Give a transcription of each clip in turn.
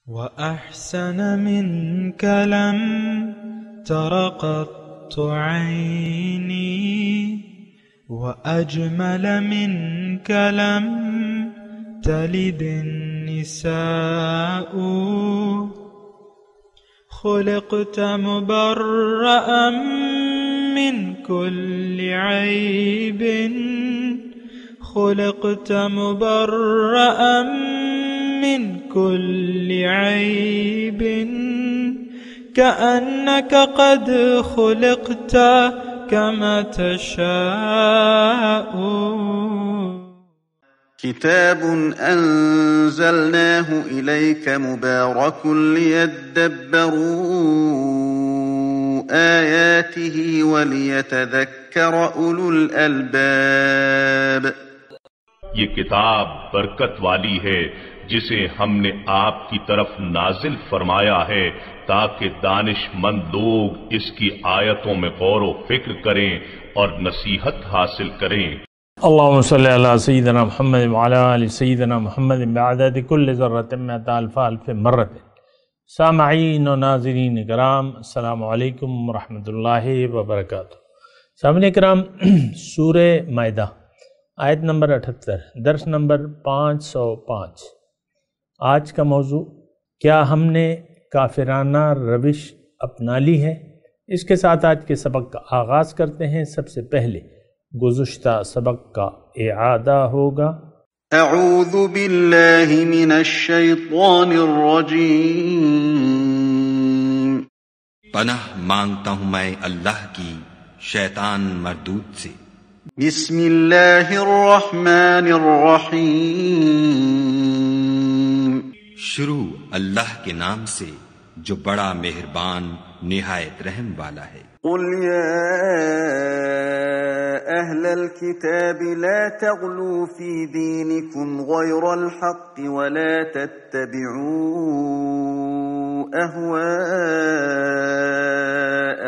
وأحسن منك لم تر قط عيني وأجمل منك لم تلد النساء خلقت مبرأ من كل عيب خلقت مبرأ من كل عيب كأنك قد خلقت كما تشاء. كتاب أنزلناه إليك مبارك ليدبروا آياته وليتذكر أولو الألباب. یہ کتاب برکت والی ہے جسے ہم نے آپ کی طرف نازل فرمایا ہے تاکہ دانش مند لوگ اس کی آیتوں میں غور و فکر کریں اور نصیحت حاصل کریں. اللہم صلی علی سیدنا محمد وعلی آل سیدنا محمد بعدد کل ذرۃ مئۃ الف الف مرۃ. سامعین و ناظرین کرام، السلام علیکم ورحمۃ اللہ وبرکاتہ. سامعین کرام، سورہ مائدہ آیت نمبر 78، درس نمبر 505. آج کا موضوع، کیا ہم نے کافرانہ روش اپنا لی ہے؟ اس کے ساتھ آج کے سبق کا آغاز کرتے ہیں. سب سے پہلے گزشتہ سبق کا اعادہ ہوگا. اعوذ باللہ من الشیطان الرجیم. پناہ مانگتا ہوں میں اللہ کی شیطان مردود سے. بسم اللہ الرحمن الرحیم. شروع اللہ کے نام سے جو بڑا مہربان نہایت رحم والا ہے. قل یا اہل الكتاب لا تغلوا في دينكم غير الحق ولا تتبعوا أهواء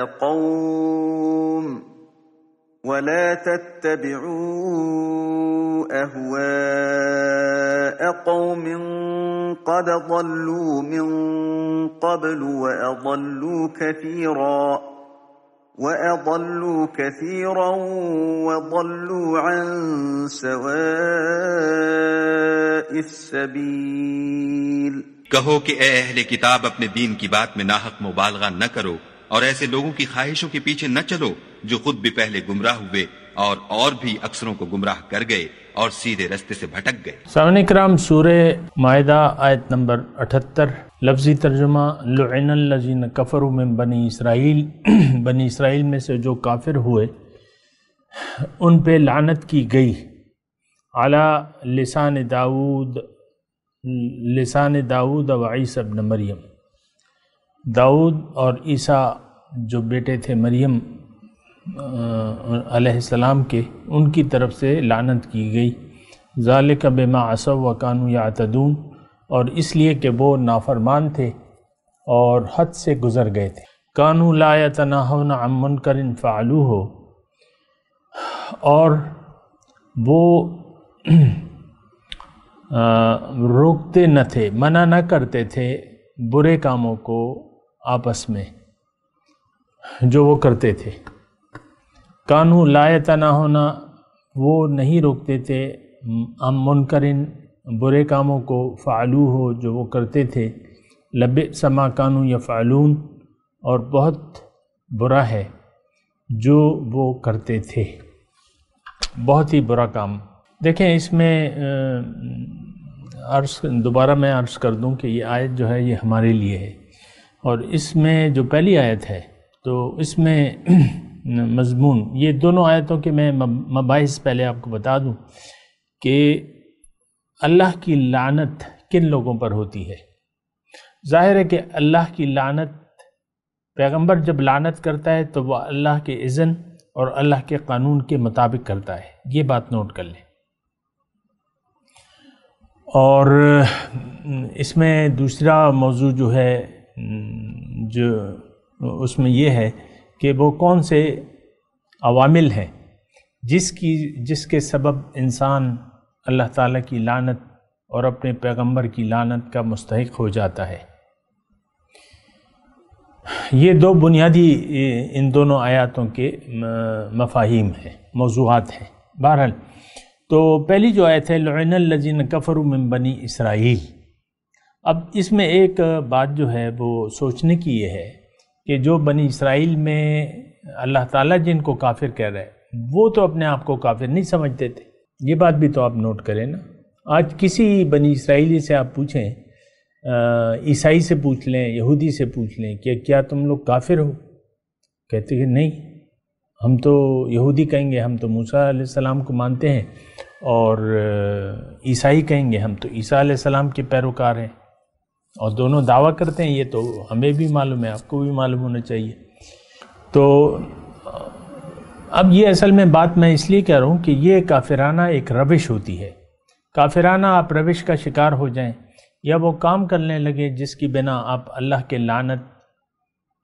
قوم قد ضلوا من قبل وأضلوا كثيرا وضلوا عن سواء السبيل. کہو کہ اے اہل کتاب، اپنے دین کی بات میں ناحق مبالغہ نہ کرو اور ایسے لوگوں کی خواہشوں کے پیچھے نہ چلو جو خود بھی پہلے گمراہ ہوئے اور بھی اکثروں کو گمراہ کر گئے اور سیدھے رستے سے بھٹک گئے. سامعین کرام، سورہ مائدہ آیت نمبر 78. لفظی ترجمہ: لعن الذین کفروا من بنی اسرائیل. بنی اسرائیل میں سے جو کافر ہوئے ان پہ لعنت کی گئی. علی لسان داؤد و عیسی ابن مریم. داؤد اور عیسیٰ جو بیٹے تھے مریم علیہ السلام کے، ان کی طرف سے لعنت کی گئی. ذالک بما عصوا وکانوا یعتدون. اور اس لیے کہ وہ نافرمان تھے اور حد سے گزر گئے تھے. کانوا لا یتناہون عن منکر فعلوہ. اور وہ روکتے نہ تھے، منع نہ کرتے تھے برے کاموں کو آپس میں جو وہ کرتے تھے. کانوا لا یتناہون، وہ نہیں روکتے تھے عن منکر، برے کاموں کو، فعلوہ، جو وہ کرتے تھے. لبئس ما کانوا یفعلون، اور بہت برا ہے جو وہ کرتے تھے. بہت ہی برا کام. دیکھیں اس میں دوبارہ میں عرض کر دوں کہ یہ آیت جو ہے یہ ہمارے لیے ہے، اور اس میں جو پہلی آیت ہے تو اس میں مضمون، یہ دونوں آیتوں کے میں مباحث پہلے آپ کو بتا دوں کہ اللہ کی لعنت کن لوگوں پر ہوتی ہے. ظاہر ہے کہ اللہ کی لعنت، پیغمبر جب لعنت کرتا ہے تو وہ اللہ کے اذن اور اللہ کے قانون کے مطابق کرتا ہے. یہ بات نوٹ کر لیں. اور اس میں دوسرا موضوع جو ہے جو اس میں یہ ہے کہ وہ کون سے عوامل ہیں جس کے سبب انسان اللہ تعالیٰ کی لعنت اور اپنے پیغمبر کی لعنت کا مستحق ہو جاتا ہے. یہ دو بنیادی ان دونوں آیاتوں کے مفاہیم ہیں، موضوعات ہیں۔ بہرحال تو پہلی جو آیت ہے لعن الذین کفروا من بنی اسرائیل، اب اس میں ایک بات جو ہے وہ سوچنے کی یہ ہے کہ جو بنی اسرائیل میں اللہ تعالیٰ جن کو کافر کہہ رہا ہے وہ تو اپنے آپ کو کافر نہیں سمجھتے تھے، یہ بات بھی تو آپ نوٹ کریں نا۔ آج کسی بنی اسرائیلی سے آپ پوچھیں، عیسائی سے پوچھ لیں، یہودی سے پوچھ لیں کہ کیا تم لوگ کافر ہو؟ کہتے کہ نہیں، ہم تو یہودی کہیں گے ہم تو موسیٰ علیہ السلام کو مانتے ہیں، اور عیسائی کہیں گے ہم تو عیسیٰ علیہ السلام کے پیروکار ہیں، اور دونوں دعویٰ کرتے ہیں، یہ تو ہمیں بھی معلوم ہے، آپ کو بھی معلوم ہونا چاہیے۔ تو اب یہ اصل میں بات میں اس لیے کہہ رہا ہوں کہ یہ کافرانہ ایک روش ہوتی ہے، کافرانہ آپ روش کا شکار ہو جائیں یا وہ کام کرنے لگے جس کی بنا آپ اللہ کے لعنت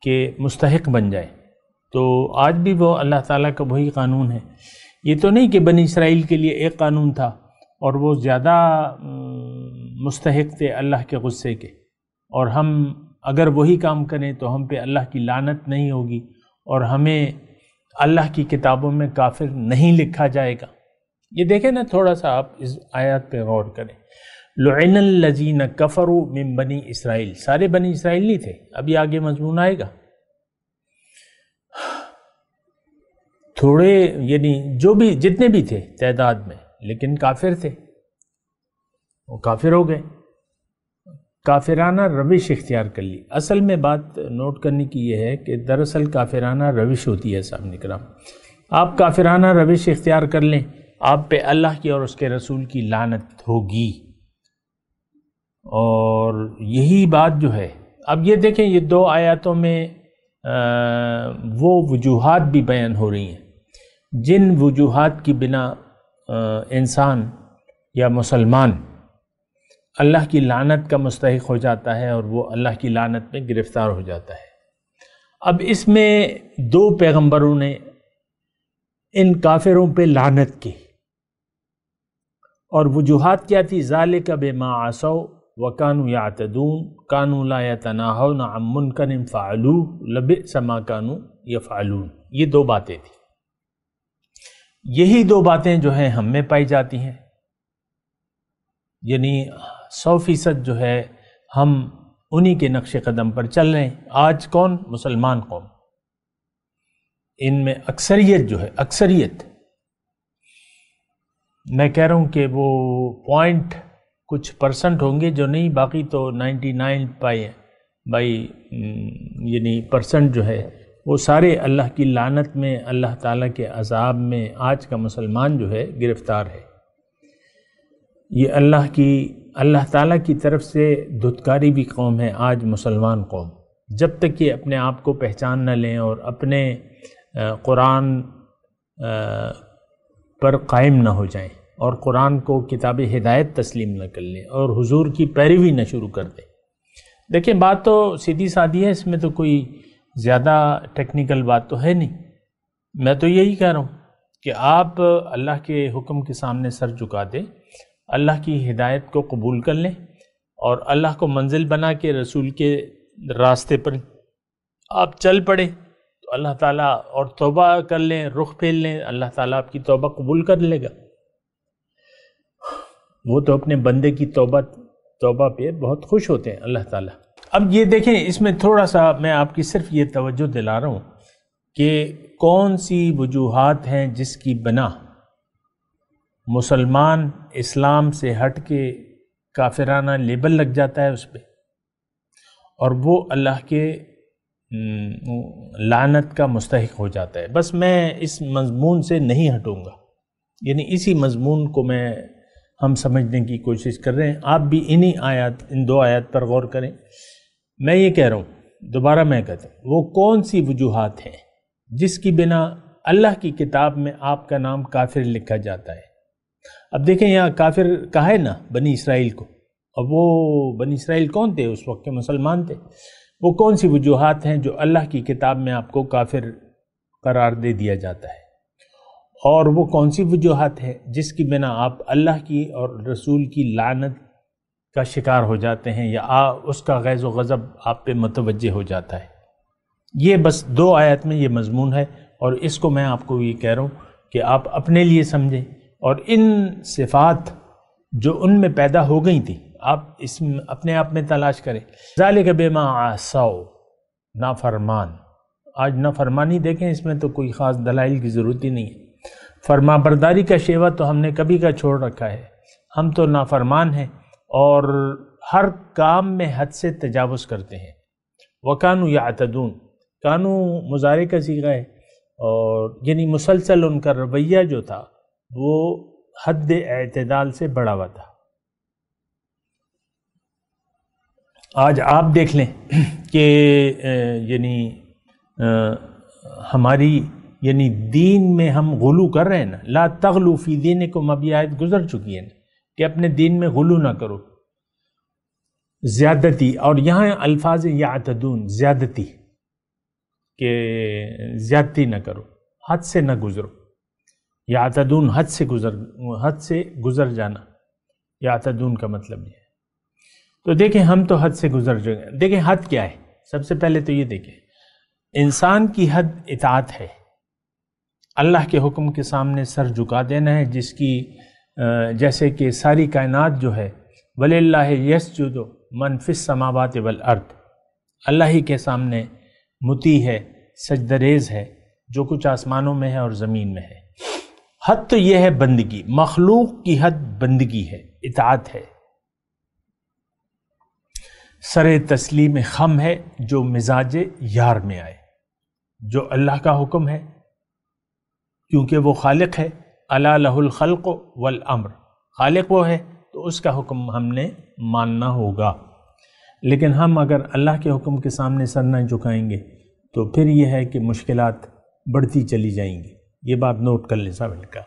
کے مستحق بن جائیں، تو آج بھی وہ اللہ تعالیٰ کا وہی قانون ہے۔ یہ تو نہیں کہ بنی اسرائیل کے لیے ایک قانون تھا اور وہ زیادہ مستحق تھے اللہ کے غصے کے، اور ہم اگر وہی کام کریں تو ہم پہ اللہ کی لعنت نہیں ہوگی اور ہمیں اللہ کی کتابوں میں کافر نہیں لکھا جائے گا۔ یہ دیکھیں نا، تھوڑا سا آپ اس آیات پہ غور کریں، لعن الذین کفروا من بنی اسرائیل، سارے بنی اسرائیل نہیں تھے، ابھی آگے مضمون آئے گا، تھوڑے یعنی جو بھی جتنے بھی تھے تعداد میں، لیکن کافر تھے، وہ کافر ہو گئے، کافرانہ روش اختیار کر لی۔ اصل میں بات نوٹ کرنے کی یہ ہے کہ دراصل کافرانہ روش ہوتی ہے صاحب کرام، آپ کافرانہ روش اختیار کر لیں، آپ پہ اللہ کی اور اس کے رسول کی لعنت ہوگی، اور یہی بات جو ہے اب یہ دیکھیں یہ دو آیاتوں میں وہ وجوہات بھی بیان ہو رہی ہیں جن وجوہات کی بنا انسان یا مسلمان اللہ کی لعنت کا مستحق ہو جاتا ہے اور وہ اللہ کی لعنت میں گرفتار ہو جاتا ہے۔ اب اس میں دو پیغمبروں نے ان کافروں پہ لعنت کی، اور وجوہات کیا تھی؟ ذالک بما عصوا وکانوا یعتدون کانوا لا یتناہون عن منکر فعلوہ لبئس ما کانوا یفعلون، یہ دو باتیں تھیں۔ یہی دو باتیں جو ہیں ہم میں پائی جاتی ہیں، یعنی 100% جو ہے ہم انہی کے نقش قدم پر چل رہے ہیں۔ آج کون؟ مسلمان قوم، ان میں اکثریت جو ہے، اکثریت میں کہہ رہا ہوں کہ وہ پوائنٹ کچھ پرسنٹ ہوں گے جو نہیں، باقی تو 99 یعنی پرسنٹ جو ہے وہ سارے اللہ کی لعنت میں، اللہ تعالیٰ کے عذاب میں آج کا مسلمان جو ہے گرفتار ہے۔ یہ اللہ تعالیٰ کی طرف سے دھتکاری بھی قوم ہے آج مسلمان قوم، جب تک کہ اپنے آپ کو پہچان نہ لیں اور اپنے قرآن پر قائم نہ ہو جائیں اور قرآن کو کتاب ہدایت تسلیم نہ کر لیں اور حضور کی پیروی نہ شروع کر دیں۔ دیکھیں بات تو سیدھی سادھی ہے، اس میں تو کوئی زیادہ ٹیکنیکل بات تو ہے نہیں۔ میں تو یہی کہہ رہا ہوں کہ آپ اللہ کے حکم کے سامنے سر جھکا دیں، اللہ کی ہدایت کو قبول کر لیں اور اللہ کو منزل بنا کے رسول کے راستے پر آپ چل پڑیں تو اللہ تعالیٰ، اور توبہ کر لیں، رخ پھیر لیں، اللہ تعالیٰ آپ کی توبہ قبول کر لے گا۔ وہ تو اپنے بندے کی توبہ پہ بہت خوش ہوتے ہیں اللہ تعالیٰ۔ اب یہ دیکھیں اس میں تھوڑا سا میں آپ کی صرف یہ توجہ دلا رہا ہوں کہ کون سی وجوہات ہیں جس کی بنا مسلمان اسلام سے ہٹ کے کافرانہ لیبل لگ جاتا ہے اس پہ، اور وہ اللہ کے لعنت کا مستحق ہو جاتا ہے۔ بس میں اس مضمون سے نہیں ہٹوں گا، یعنی اسی مضمون کو ہم سمجھنے کی کوشش کر رہے ہیں۔ آپ بھی ان دو آیات پر غور کریں۔ میں یہ کہہ رہا ہوں، دوبارہ میں کہتا ہوں، وہ کون سی وجوہات ہیں جس کی بنا اللہ کی کتاب میں آپ کا نام کافر لکھا جاتا ہے؟ اب دیکھیں یہاں کافر کہا ہے نا بنی اسرائیل کو، اور وہ بنی اسرائیل کون تھے؟ اس وقت کے مسلمان تھے۔ وہ کون سی وجوہات ہیں جو اللہ کی کتاب میں آپ کو کافر قرار دے دیا جاتا ہے؟ اور وہ کون سی وجوہات ہیں جس کی بنا آپ اللہ کی اور رسول کی لعنت کا شکار ہو جاتے ہیں، یا اس کا غیظ و غضب آپ پہ متوجہ ہو جاتا ہے؟ یہ بس 2 آیت میں یہ مضمون ہے، اور اس کو میں آپ کو یہ کہہ رہا ہوں کہ آپ اپنے لیے سمجھیں، اور ان صفات جو ان میں پیدا ہو گئی تھیں آپ اس میں اپنے آپ میں تلاش کریں۔ ذالک بما عصوا، نافرمان۔ آج نافرمانی دیکھیں، اس میں تو کوئی خاص دلائل کی ضرورت ہی نہیں ہے۔ فرما برداری کا شیوہ تو ہم نے کبھی کا چھوڑ رکھا ہے، ہم تو نافرمان ہیں اور ہر کام میں حد سے تجاوز کرتے ہیں۔ وَكَانُوا يَعْتَدُونَ، کانو مضارع کا صیغہ ہے، اور یعنی مسلسل ان کا رویہ جو تھا وہ حد اعتدال سے بڑا ہوا تھا۔ آج آپ دیکھ لیں کہ یعنی ہماری یعنی دین میں ہم غلو کر رہے ہیں نا، لا تغلو فی دینکم، اب یہ آیت گزر چکی ہے نا کہ اپنے دین میں غلو نہ کرو، زیادتی، اور یہاں الفاظ یعتدون، زیادتی، کہ زیادتی نہ کرو، حد سے نہ گزرو۔ یعتدون حد سے گزر جانا، یعتدون کا مطلب یہ ہے۔ تو دیکھیں ہم تو حد سے گزر جائیں۔ دیکھیں حد کیا ہے، سب سے پہلے تو یہ دیکھیں انسان کی حد اطاعت ہے، اللہ کے حکم کے سامنے سر جھکا دینا ہے، جس کی جیسے کہ ساری کائنات جو ہے وَلِلَّهِ يَسْجُدُ مَنْ فِي السَّمَاوَاتِ وَالْأَرْضِ، اللہ ہی کے سامنے مطیع ہے، سجدہ ریز ہے، جو کچھ آسمانوں میں ہے اور زمین میں ہے۔ حد تو یہ ہے بندگی، مخلوق کی حد بندگی ہے، اطاعت ہے، سر تسلیم خم ہے جو مزاج یار میں آئے، جو اللہ کا حکم ہے، کیونکہ وہ خالق ہے، الا لہ الخلق والامر، خالق وہ ہے تو اس کا حکم ہم نے ماننا ہوگا۔ لیکن ہم اگر اللہ کے حکم کے سامنے سر نہ جھکائیں گے تو پھر یہ ہے کہ مشکلات بڑھتی چلی جائیں گی۔ یہ بات نوٹ کر لیں سامنے کا۔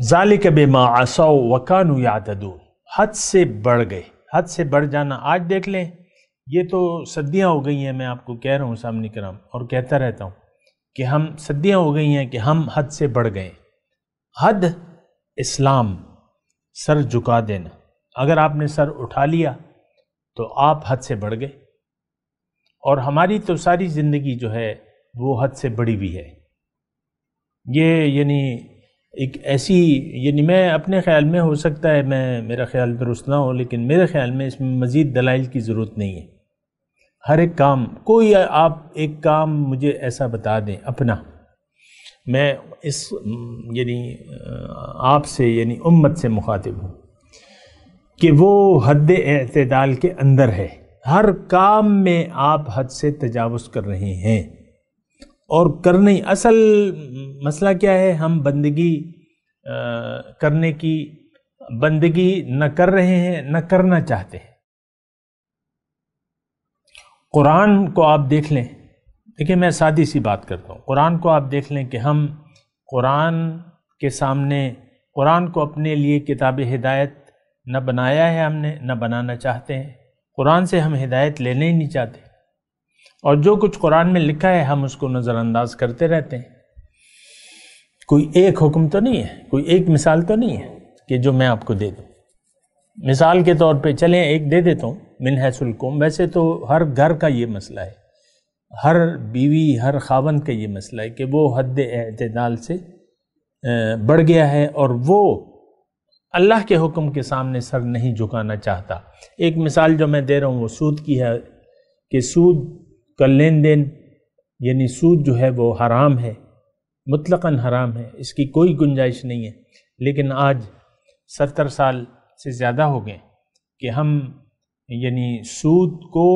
ذالک بما عصوا وکانوا یعتدون، حد سے بڑھ گئے، حد سے بڑھ جانا۔ آج دیکھ لیں یہ تو صدیاں ہو گئی ہیں، میں آپ کو کہہ رہا ہوں سامنے کرام اور کہتا رہتا ہوں کہ ہم صدیاں ہو گئی ہیں کہ ہم حد سے بڑھ گئے۔ حد اسلام، سر جھکا دینا، اگر آپ نے سر اٹھا لیا تو آپ حد سے بڑھ گئے، اور ہماری تو ساری زندگی جو ہے وہ حد سے بڑی بھی ہے۔ یہ یعنی ایک ایسی، یعنی میں اپنے خیال میں، ہو سکتا ہے میرا خیال درست نہ ہو، لیکن میرے خیال میں اس میں مزید دلائل کی ضرورت نہیں ہے۔ ہر ایک کام، کوئی آپ ایک کام مجھے ایسا بتا دیں اپنا، میں اس یعنی آپ سے یعنی امت سے مخاطب ہوں کہ وہ حد اعتدال کے اندر ہے، ہر کام میں آپ حد سے تجاوز کر رہے ہیں، اور کرنے اصل مسئلہ کیا ہے، ہم بندگی کرنے کی بندگی نہ کر رہے ہیں، نہ کرنا چاہتے ہیں۔ قرآن کو آپ دیکھ لیں، دیکھیں میں سادی سی بات کرتا ہوں، قرآن کو آپ دیکھ لیں کہ ہم قرآن کے سامنے، قرآن کو اپنے لیے کتاب ہدایت نہ بنایا ہے ہم نے، نہ بنانا چاہتے ہیں، قرآن سے ہم ہدایت لینے ہی نہیں چاہتے، اور جو کچھ قرآن میں لکھا ہے ہم اس کو نظر انداز کرتے رہتے ہیں۔ کوئی ایک حکم تو نہیں ہے، کوئی ایک مثال تو نہیں ہے کہ جو میں آپ کو دے دوں۔ مثال کے طور پہ چلیں ایک دے دیتا ہوں، من حیث القوم، ویسے تو ہر گھر کا یہ مسئلہ ہے، ہر بیوی، ہر خاوند کا یہ مسئلہ ہے کہ وہ حد اعتدال سے بڑھ گیا ہے، اور وہ اللہ کے حکم کے سامنے سر نہیں جھکانا چاہتا۔ ایک مثال جو میں دے رہا ہوں وہ سود کی ہے کہ سود کا لین دین، یعنی سود جو ہے وہ حرام ہے، مطلقاً حرام ہے، اس کی کوئی گنجائش نہیں ہے، لیکن آج 70 سال سے زیادہ ہو گئے کہ ہم یعنی سود کو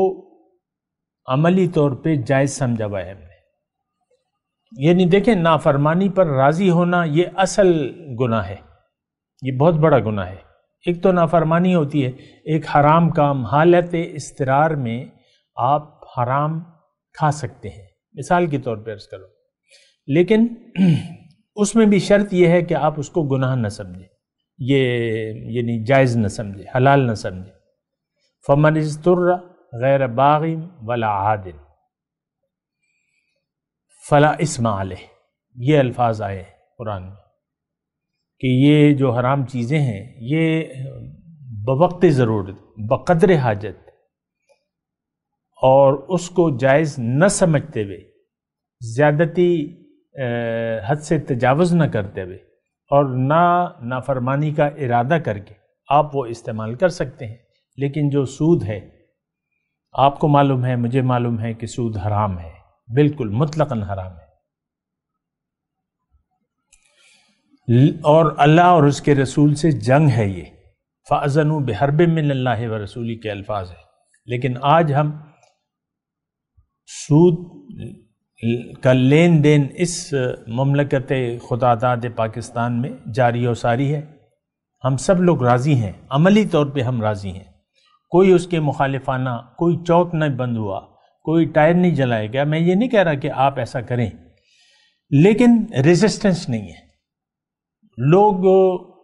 عملی طور پہ جائز سمجھا ہوا ہے ہم نے۔ یعنی دیکھیں نافرمانی پر راضی ہونا یہ اصل گناہ ہے، یہ بہت بڑا گناہ ہے۔ ایک تو نافرمانی ہوتی ہے، ایک حرام کام، حالت اضطرار میں آپ حرام کھا سکتے ہیں، مثال کے طور پہ عرض کرو، لیکن اس میں بھی شرط یہ ہے کہ آپ اس کو گناہ نہ سمجھیں، یہ یعنی جائز نہ سمجھیں، حلال نہ سمجھیں۔ فَمَنِ اضْطُرَّ غَيْرَ بَاغٍ وَلَا عَادٍ فَلَا إِثْمَ عَلَيْهِ، یہ الفاظ آئے ہیں قرآن میں کہ یہ جو حرام چیزیں ہیں یہ بوقت ضرورت، بقدر حاجت اور اس کو جائز نہ سمجھتے ہوئے، زیادتی حد سے تجاوز نہ کرتے ہوئے اور نہ نافرمانی کا ارادہ کر کے آپ وہ استعمال کر سکتے ہیں۔ لیکن جو سود ہے، آپ کو معلوم ہے، مجھے معلوم ہے کہ سود حرام ہے، بالکل مطلقاً حرام ہے، اور اللہ اور اس کے رسول سے جنگ ہے یہ۔ فَأَذَنُوا بِحَرْبٍ مِّنَ اللَّهِ وَرَسُولِهِ کے الفاظ ہیں۔ لیکن آج ہم سود کا لین دین اس مملکت خداداد پاکستان میں جاری و ساری ہے۔ ہم سب لوگ راضی ہیں، عملی طور پہ ہم راضی ہیں، کوئی اس کے مخالفانہ، کوئی چوک نہیں بند ہوا، کوئی ٹائر نہیں جلایا گیا۔ میں یہ نہیں کہہ رہا کہ آپ ایسا کریں، لیکن ریزسٹنس نہیں ہے، لوگ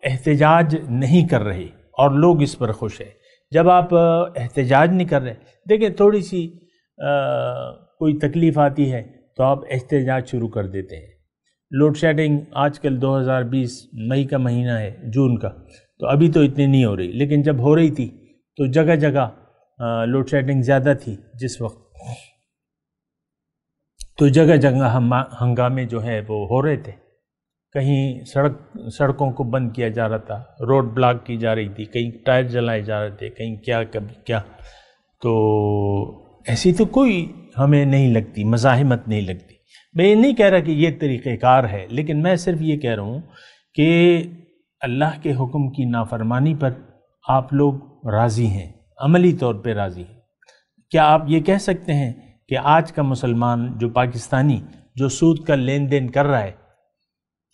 احتجاج نہیں کر رہے اور لوگ اس پر خوش ہیں۔ جب آپ احتجاج نہیں کر رہے، دیکھیں تھوڑی سی کوئی تکلیف آتی ہے تو آپ احتجاج شروع کر دیتے ہیں۔ لوڈ شیڈنگ آج کل 2020 مئی کا مہینہ ہے، جون کا، تو ابھی تو اتنی نہیں ہو رہی، لیکن جب ہو رہی تھی تو جگہ جگہ لوڈ شیڈنگ زیادہ تھی جس وقت، تو جگہ جگہ ہنگامے جو ہے وہ ہو رہے تھے، کہیں سڑکوں کو بند کیا جا رہا تھا، روڈ بلاک کی جا رہی تھی، کہیں ٹائر جلائے جا رہے تھے، کہیں کیا کبھی کیا۔ تو ایسی تو کوئی ہمیں نہیں لگتی، مزاحمت نہیں لگتی۔ میں یہ نہیں کہہ رہا کہ یہ طریقہ کار ہے، لیکن میں صرف یہ کہہ رہا ہوں کہ اللہ کے حکم کی نافرمانی پر آپ لوگ راضی ہیں، عملی طور پہ راضی ہیں۔ کیا آپ یہ کہہ سکتے ہیں کہ آج کا مسلمان جو پاکستانی جو سود کا لین دین کر رہا ہے،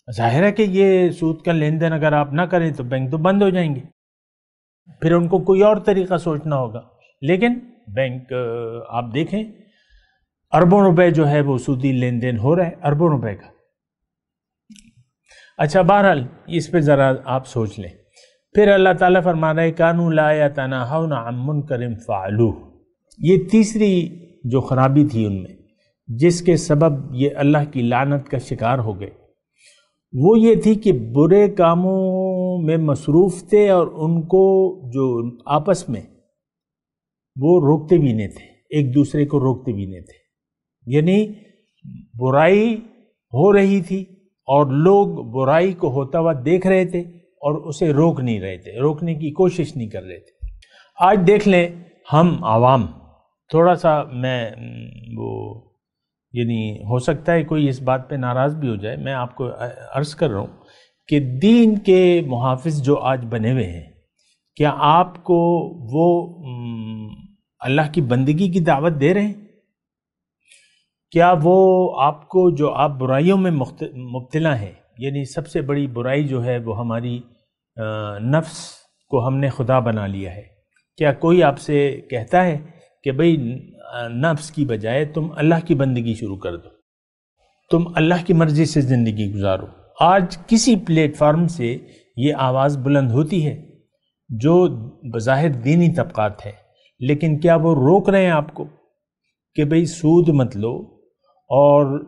ظاہر ہے کہ یہ سود کا لین دین اگر آپ نہ کریں تو بینک تو بند ہو جائیں گے، پھر ان کو کوئی اور طریقہ سوچنا ہوگا، لیکن بینک آپ دیکھیں اربوں روپے جو ہے وہ سودی لین دین ہو رہا ہے، اربوں روپے کا۔ اچھا بہرحال اس پہ ذرا آپ سوچ لیں۔ پھر اللہ تعالیٰ فرما رہا ہے کانوا لا یتناہون عن منکر فعلوہ، یہ تیسری جو خرابی تھی ان میں جس کے سبب یہ اللہ کی لعنت کا شکار ہو گئے، وہ یہ تھی کہ برے کاموں میں مصروف تھے اور ان کو جو آپس میں وہ روکتے بھی نہیں تھے، ایک دوسرے کو روکتے بھی نہیں تھے، یعنی برائی ہو رہی تھی اور لوگ برائی کو ہوتا ہوا دیکھ رہے تھے اور اسے روک نہیں رہے تھے، روکنے کی کوشش نہیں کر رہے تھے۔ آج دیکھ لیں ہم عوام، تھوڑا سا میں یعنی ہو سکتا ہے کوئی اس بات پہ ناراض بھی ہو جائے، میں آپ کو عرض کر رہا ہوں کہ دین کے محافظ جو آج بنے ہوئے ہیں، کیا آپ کو وہ اللہ کی بندگی کی دعوت دے رہے ہیں؟ کیا وہ آپ کو جو آپ برائیوں میں مبتلا ہیں، یعنی سب سے بڑی برائی جو ہے وہ ہماری نفس کو ہم نے خدا بنا لیا ہے، کیا کوئی آپ سے کہتا ہے کہ بھئی نفس کی بجائے تم اللہ کی بندگی شروع کر دو، تم اللہ کی مرضی سے زندگی گزارو؟ آج کسی پلیٹ فارم سے یہ آواز بلند ہوتی ہے جو بظاہر دینی طبقات ہے، لیکن کیا وہ روک رہے ہیں آپ کو کہ بھئی سود مت لو؟ اور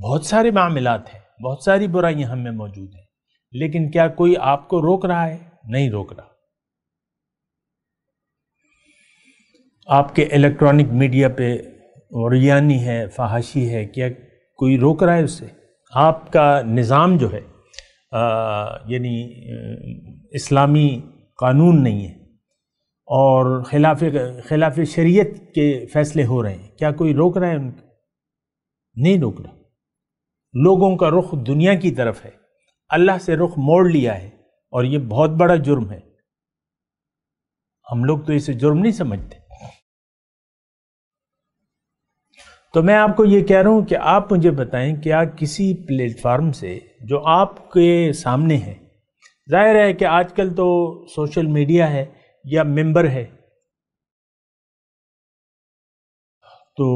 بہت سارے معاملات ہیں، بہت ساری برائیاں ہم میں موجود ہیں، لیکن کیا کوئی آپ کو روک رہا ہے؟ نہیں روک رہا۔ آپ کے الیکٹرانک میڈیا پہ عریانی ہے، فحاشی ہے، کیا کوئی روک رہا ہے اس سے؟ آپ کا نظام جو ہے یعنی اسلامی قانون نہیں ہے اور خلاف شریعت کے فیصلے ہو رہے ہیں، کیا کوئی روک رہا ہے ان کو؟ نہیں روک رہا۔ لوگوں کا رخ دنیا کی طرف ہے، اللہ سے رخ موڑ لیا ہے، اور یہ بہت بڑا جرم ہے۔ ہم لوگ تو اسے جرم نہیں سمجھتے۔ تو میں آپ کو یہ کہہ رہا ہوں کہ آپ مجھے بتائیں کیا کسی پلیٹ فارم سے جو آپ کے سامنے ہے، ظاہر ہے کہ آج کل تو سوشل میڈیا ہے یا ممبر ہے، تو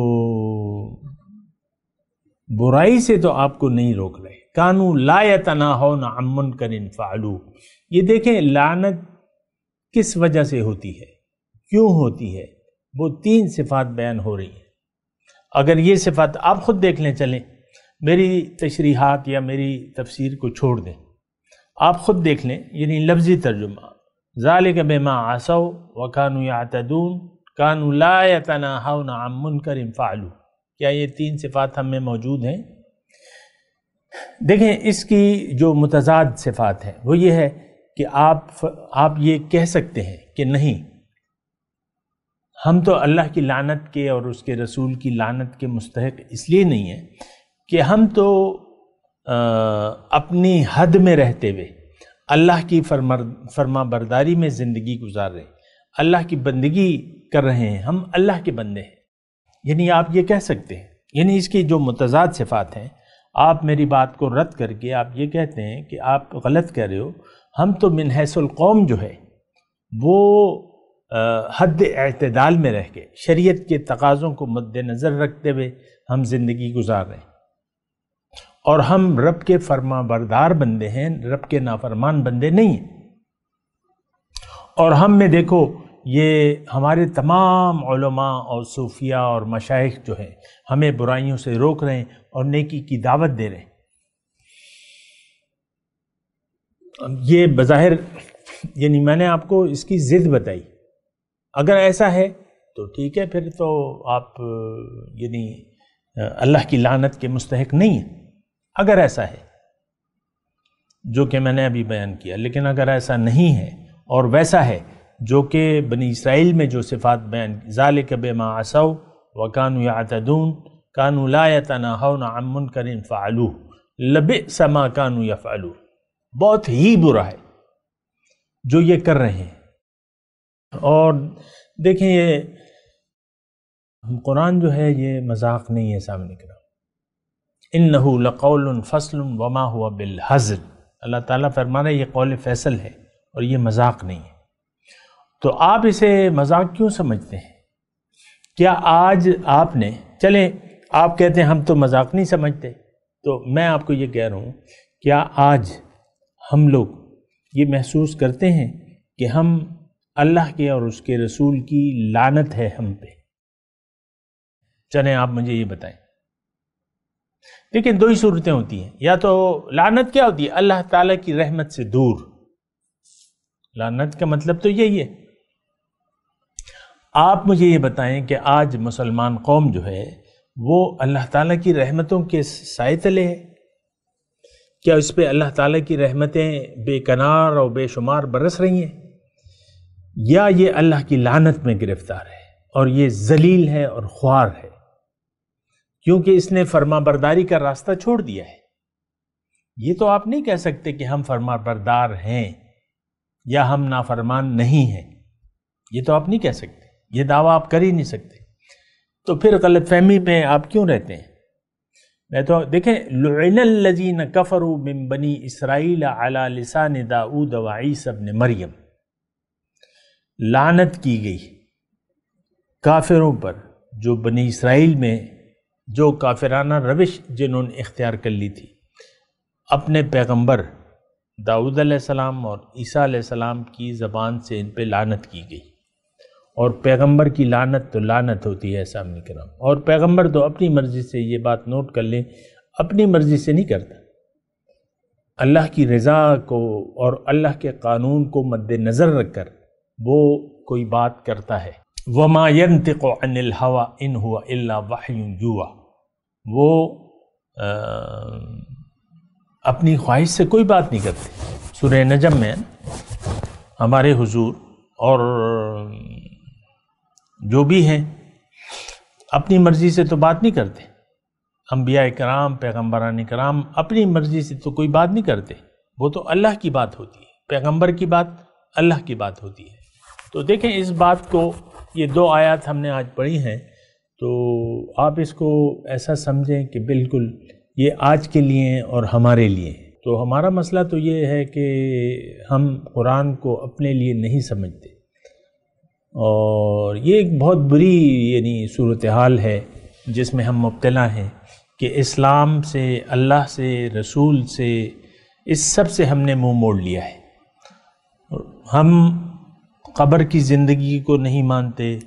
برائی سے تو آپ کو نہیں روک رہے۔ کانوا لا یتناہون عن منکر فعلوہ، یہ دیکھیں لعنت کس وجہ سے ہوتی ہے، کیوں ہوتی ہے؟ وہ 3 صفات بیان ہو رہی ہیں۔ اگر یہ صفات آپ خود دیکھ لیں، چلیں میری تشریحات یا میری تفسیر کو چھوڑ دیں، آپ خود دیکھ لیں، یعنی لفظی ترجمہ ذالک بما عصوا وکانوا یعتدون کانوا لا یتناہون عن منکر فعلوا، کیا یہ 3 صفات ہم میں موجود ہیں؟ دیکھیں اس کی جو متضاد صفات ہیں وہ یہ ہے کہ آپ یہ کہہ سکتے ہیں کہ نہیں، ہم تو اللہ کی لعنت کے اور اس کے رسول کی لعنت کے مستحق اس لیے نہیں ہیں کہ ہم تو اپنی حد میں رہتے ہوئے اللہ کی فرما برداری میں زندگی گزار رہے ہیں، اللہ کی بندگی کر رہے ہیں، ہم اللہ کے بندے ہیں۔ یعنی آپ یہ کہہ سکتے ہیں، یعنی اس کی جو متضاد صفات ہیں، آپ میری بات کو رد کر کے آپ یہ کہتے ہیں کہ آپ غلط کہہ رہے ہو، ہم تو من حیث القوم جو ہے وہ حد اعتدال میں رہ کے شریعت کے تقاضوں کو مد نظر رکھتے ہوئے ہم زندگی گزار رہے ہیں، اور ہم رب کے فرما بردار بندے ہیں، رب کے نافرمان بندے نہیں ہیں۔ اور ہم میں دیکھو یہ ہمارے تمام علماء اور صوفیاء اور مشائخ جو ہیں ہمیں برائیوں سے روک رہے ہیں اور نیکی کی دعوت دے رہے ہیں۔ یہ بظاہر یعنی میں نے آپ کو اس کی ضد بتائی، اگر ایسا ہے تو ٹھیک ہے، پھر تو آپ یعنی اللہ کی لعنت کے مستحق نہیں ہیں اگر ایسا ہے جو کہ میں نے ابھی بیان کیا۔ لیکن اگر ایسا نہیں ہے اور ویسا ہے جو کہ بنی اسرائیل میں جو صفات بیان، ذالک بما عصوا وکانوا یعتدون کانوا لا یتناہون عن منکر فعلوہ لبئس ما کانوا یفعلون، بہت ہی برا ہے جو یہ کر رہے ہیں۔ اور دیکھیں یہ قرآن جو ہے یہ مذاق نہیں ہے سامنے کرا، انہ لقول فصل وما هو بالہزل، اللہ تعالیٰ فرما رہے یہ قول فیصل ہے اور یہ مذاق نہیں ہے۔ تو آپ اسے مذاق کیوں سمجھتے ہیں؟ کیا آج آپ نے، چلیں آپ کہتے ہیں ہم تو مذاق نہیں سمجھتے، تو میں آپ کو یہ کہہ رہا ہوں کیا آج ہم لوگ یہ محسوس کرتے ہیں کہ ہم اللہ کے اور اس کے رسول کی لعنت ہے ہم پہ؟ چلیں آپ مجھے یہ بتائیں۔ لیکن 2 ہی صورتیں ہوتی ہیں، یا تو لعنت کیا ہوتی ہے؟ اللہ تعالیٰ کی رحمت سے دور، لعنت کا مطلب تو یہی ہے۔ آپ مجھے یہ بتائیں کہ آج مسلمان قوم جو ہے وہ اللہ تعالیٰ کی رحمتوں کے سائے تلے ہے؟ کیا اس پہ اللہ تعالیٰ کی رحمتیں بے کنار اور بے شمار برس رہی ہیں، یا یہ اللہ کی لعنت میں گرفتار ہے اور یہ ذلیل ہے اور خوار ہے کیونکہ اس نے فرما برداری کا راستہ چھوڑ دیا ہے؟ یہ تو آپ نہیں کہہ سکتے کہ ہم فرما بردار ہیں یا ہم نافرمان نہیں ہیں، یہ تو آپ نہیں کہہ سکتے، یہ دعویٰ آپ کر ہی نہیں سکتے۔ تو پھر غلط فہمی میں آپ کیوں رہتے ہیں؟ میں تو دیکھیں، لعن الذین کفروا من بنی اسرائیل علی لسان داؤد و عیسی ابن مریم، لعنت کی گئی کافروں پر جو بنی اسرائیل میں جو کافرانہ روش جنہوں نے اختیار کر لی تھی، اپنے پیغمبر داؤد علیہ السلام اور عیسیٰ علیہ السلام کی زبان سے ان پہ لعنت کی گئی۔ اور پیغمبر کی لعنت تو لعنت ہوتی ہے سامنے کرام، اور پیغمبر تو اپنی مرضی سے، یہ بات نوٹ کر لیں، اپنی مرضی سے نہیں کرتا، اللہ کی رضا کو اور اللہ کے قانون کو مد نظر رکھ کر وہ کوئی بات کرتا ہے۔ وَمَا يَنْتِقُ عَنِ الْهَوَىٰ إِنْ هُوَ إِلَّا وَحْيٌ يُوحَىٰ، وہ اپنی خواہش سے کوئی بات نہیں کرتے۔ سورہ نجم میں ہمارے حضور اور جو بھی ہیں اپنی مرضی سے تو بات نہیں کرتے، انبیاء کرام، پیغمبران کرام اپنی مرضی سے تو کوئی بات نہیں کرتے، وہ تو اللہ کی بات ہوتی ہے، پیغمبر کی بات اللہ کی بات ہوتی ہے۔ تو دیکھیں اس بات کو، یہ 2 آیات ہم نے آج پڑھی ہیں، تو آپ اس کو ایسا سمجھیں کہ بالکل یہ آج کے لیے اور ہمارے لیے۔ تو ہمارا مسئلہ تو یہ ہے کہ ہم قرآن کو اپنے لیے نہیں سمجھتے، اور یہ ایک بہت بری یعنی صورتحال ہے جس میں ہم مبتلا ہیں کہ اسلام سے، اللہ سے، رسول سے، اس سب سے ہم نے منہ موڑ لیا ہے۔ ہم قبر کی زندگی کو نہیں مانتے،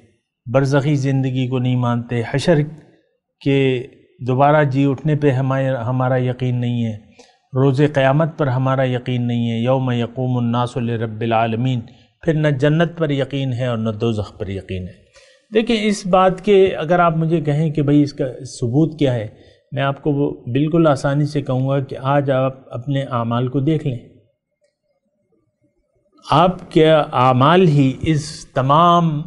برزخی زندگی کو نہیں مانتے، حشر کے دوبارہ جی اٹھنے پہ ہمارا یقین نہیں ہے، روز قیامت پر ہمارا یقین نہیں ہے، یوم یقوم الناس لرب العالمین، پھر نہ جنت پر یقین ہے اور نہ دوزخ پر یقین ہے۔ دیکھیں اس بات کے اگر آپ مجھے کہیں کہ بھئی اس کا ثبوت کیا ہے، میں آپ کو وہ بالکل آسانی سے کہوں گا کہ آج آپ اپنے اعمال کو دیکھ لیں، آپ کے اعمال ہی اس تمام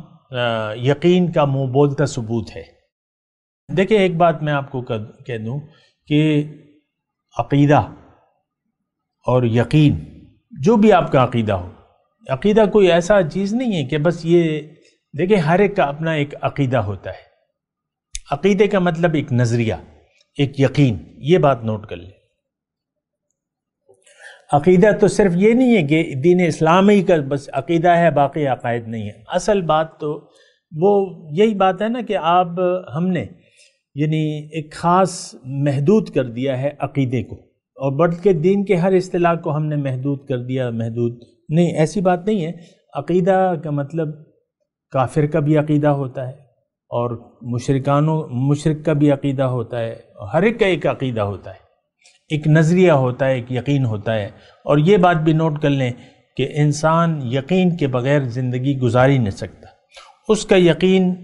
یقین کا منہ بولتا ثبوت ہے۔ دیکھیں ایک بات میں آپ کو کہہ دوں کہ عقیدہ اور یقین، جو بھی آپ کا عقیدہ ہو، عقیدہ کوئی ایسا چیز نہیں ہے کہ بس یہ، دیکھیں ہر ایک کا اپنا ایک عقیدہ ہوتا ہے۔ عقیدے کا مطلب ایک نظریہ، ایک یقین، یہ بات نوٹ کر لیں۔ عقیدہ تو صرف یہ نہیں ہے کہ دین اسلام ہی کا بس عقیدہ ہے، باقی عقائد نہیں ہے۔ اصل بات تو وہ یہی بات ہے نا کہ ہم نے یعنی ایک خاص محدود کر دیا ہے عقیدے کو، اور بلکہ دین کے ہر اصطلاح کو ہم نے محدود کر دیا۔ محدود نہیں، ایسی بات نہیں ہے۔ عقیدہ کا مطلب کافر کا بھی عقیدہ ہوتا ہے، اور مشرک کا بھی عقیدہ ہوتا ہے، ہر ایک کا ایک عقیدہ ہوتا ہے، ایک نظریہ ہوتا ہے، ایک یقین ہوتا ہے۔ اور یہ بات بھی نوٹ کر لیں کہ انسان یقین کے بغیر زندگی گزار ہی نہیں سکتا۔ اس کا یقین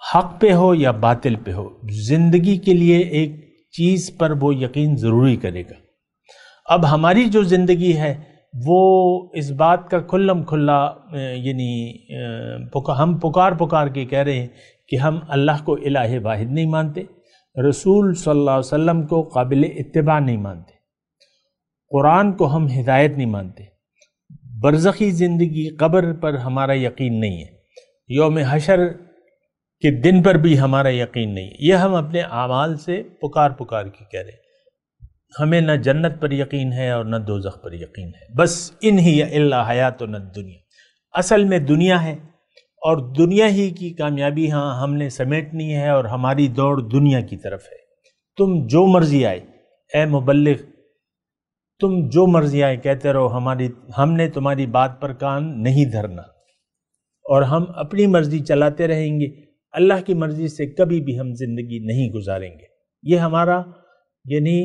حق پہ ہو یا باطل پہ ہو، زندگی کے لیے ایک چیز پر وہ یقین ضروری کرے گا۔ اب ہماری جو زندگی ہے وہ اس بات کا کھلم کھلا یعنی ہم پکار کے کہہ رہے ہیں کہ ہم اللہ کو الہ واحد نہیں مانتے، رسول صلی اللہ علیہ وسلم کو قابل اتباع نہیں مانتے، قرآن کو ہم ہدایت نہیں مانتے، برزخی زندگی قبر پر ہمارا یقین نہیں ہے، یوم حشر کے دن پر بھی ہمارا یقین نہیں ہے۔ یہ ہم اپنے اعمال سے پکار کے کہہ رہے ہیں۔ ہمیں نہ جنت پر یقین ہے اور نہ دوزخ پر یقین ہے، بس ان ہی الا حیاتنا الدنیا، اصل میں دنیا ہے، اور دنیا ہی کی کامیابی ہم نے سمیٹنی ہے، اور ہماری دوڑ دنیا کی طرف ہے۔ تم جو مرضی آئے، اے مبلغ تم جو مرضی آئے کہتے رہو، ہم نے تمہاری بات پر کان نہیں دھرنا، اور ہم اپنی مرضی چلاتے رہیں گے، اللہ کی مرضی سے کبھی بھی ہم زندگی نہیں گزاریں گے۔ یہ ہمارا یعنی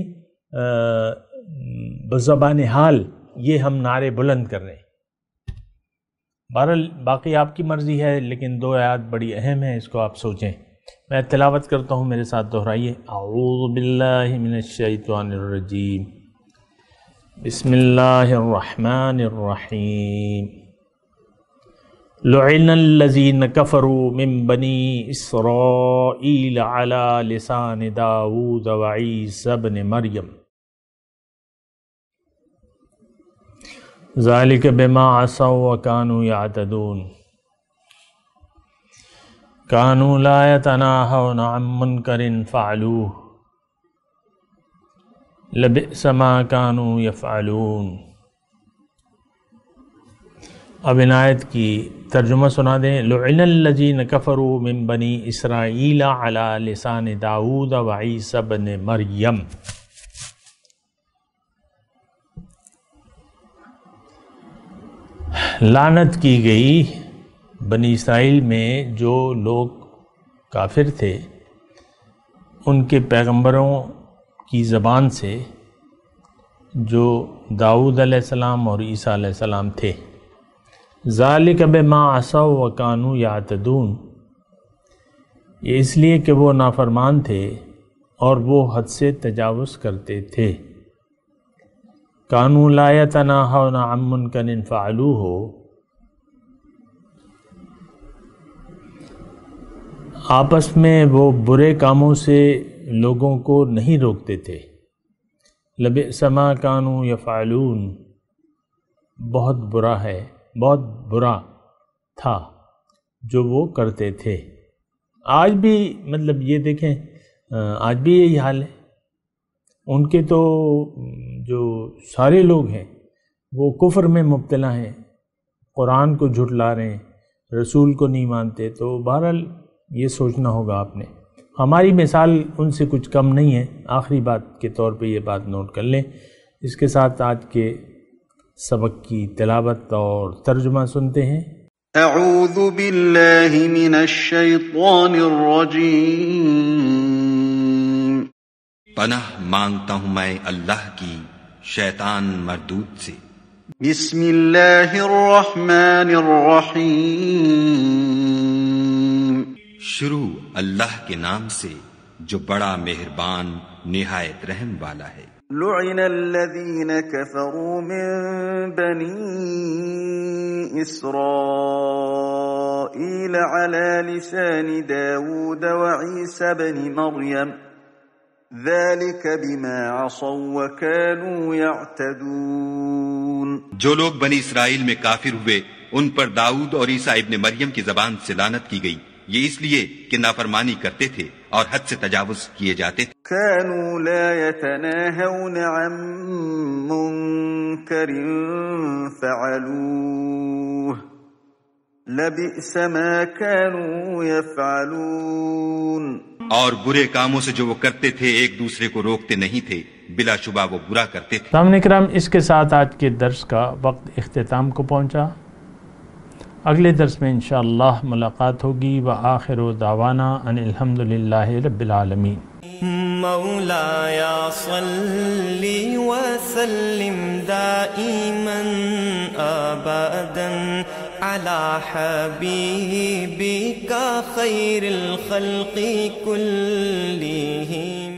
بزبان حال یہ ہم نعرے بلند کر رہے ہیں۔ بہرحال باقی آپ کی مرضی ہے، لیکن دو آیات بڑی اہم ہیں، اس کو آپ سوچیں۔ میں تلاوت کرتا ہوں، میرے ساتھ دہرائیے۔ اعوذ باللہ من الشیطان الرجیم، بسم اللہ الرحمن الرحیم۔ لعن الذین کفروا من بنی اسرائیل علی لسان داؤد وعیسی ابن مریم، ذالک بما عصوا وکانوا یعتدون، کانوا لا یتناہون عن منکر فعلوہ، لبئس ما کانوا یفعلون۔ اب ان آیت کی ترجمہ سنا دیں۔ لعن الذین کفروا من بنی اسرائیل علی لسان داؤد وعیسی ابن مریم۔ لعنت کی گئی بنی اسرائیل میں جو لوگ کافر تھے، ان کے پیغمبروں کی زبان سے، جو داؤد علیہ السلام اور عیسیٰ علیہ السلام تھے۔ ذالک بما عصوا وکانوا یعتدون، یہ اس لیے کہ وہ نافرمان تھے اور وہ حد سے تجاوز کرتے تھے۔ کانوا لا یتناہون عن منکر فعلوہ، آپس میں وہ برے کاموں سے لوگوں کو نہیں روکتے تھے۔ لبئس ما کانوا یفعلون، بہت برا ہے، بہت برا تھا جو وہ کرتے تھے۔ آج بھی مطلب یہ دیکھیں، آج بھی یہی حال ہے۔ ان کے تو جو سارے لوگ ہیں وہ کفر میں مبتلا ہیں، قرآن کو جھٹلا رہے ہیں، رسول کو نہیں مانتے۔ تو بہرحال یہ سوچنا ہوگا آپ نے، ہماری مثال ان سے کچھ کم نہیں ہے۔ آخری بات کے طور پہ یہ بات نوٹ کر لیں۔ اس کے ساتھ آج کے سبق کی تلاوت اور ترجمہ سنتے ہیں۔ اعوذ باللہ من الشیطان الرجیم، پناہ مانگتا ہوں میں اللہ کی شیطان مردود سے۔ بسم اللہ الرحمن الرحیم، شروع اللہ کے نام سے جو بڑا مہربان نہایت رحم والا ہے۔ لعن الذين كفروا من بني إسرائيل على لسان داود وعيسى بن مريم ذلك بما عصوا وكانوا يعتدون۔ جو لوگ بنی اسرائیل میں کافر ہوئے ان پر داؤد اور عیسیٰ ابن مریم کی زبان سے لعنت کی گئی، یہ اس لیے کہ نافرمانی کرتے تھے اور حد سے تجاوز کیے جاتے تھے۔ كانوا لا يتناهون عن منكر فعلوه لبئس ما كانوا يفعلون۔ اور برے کاموں سے جو وہ کرتے تھے ایک دوسرے کو روکتے نہیں تھے، بلا شبہ وہ برا کرتے تھے۔ سامعین کرام، اس کے ساتھ آج کے درس کا وقت اختتام کو پہنچا۔ اگلے درس میں انشاءاللہ ملاقات ہوگی۔ وآخر دعوانا ان الحمدللہ رب العالمین۔ مولایا صلی وسلم دائما ابدا على حبیبک خیر الخلق کلہم۔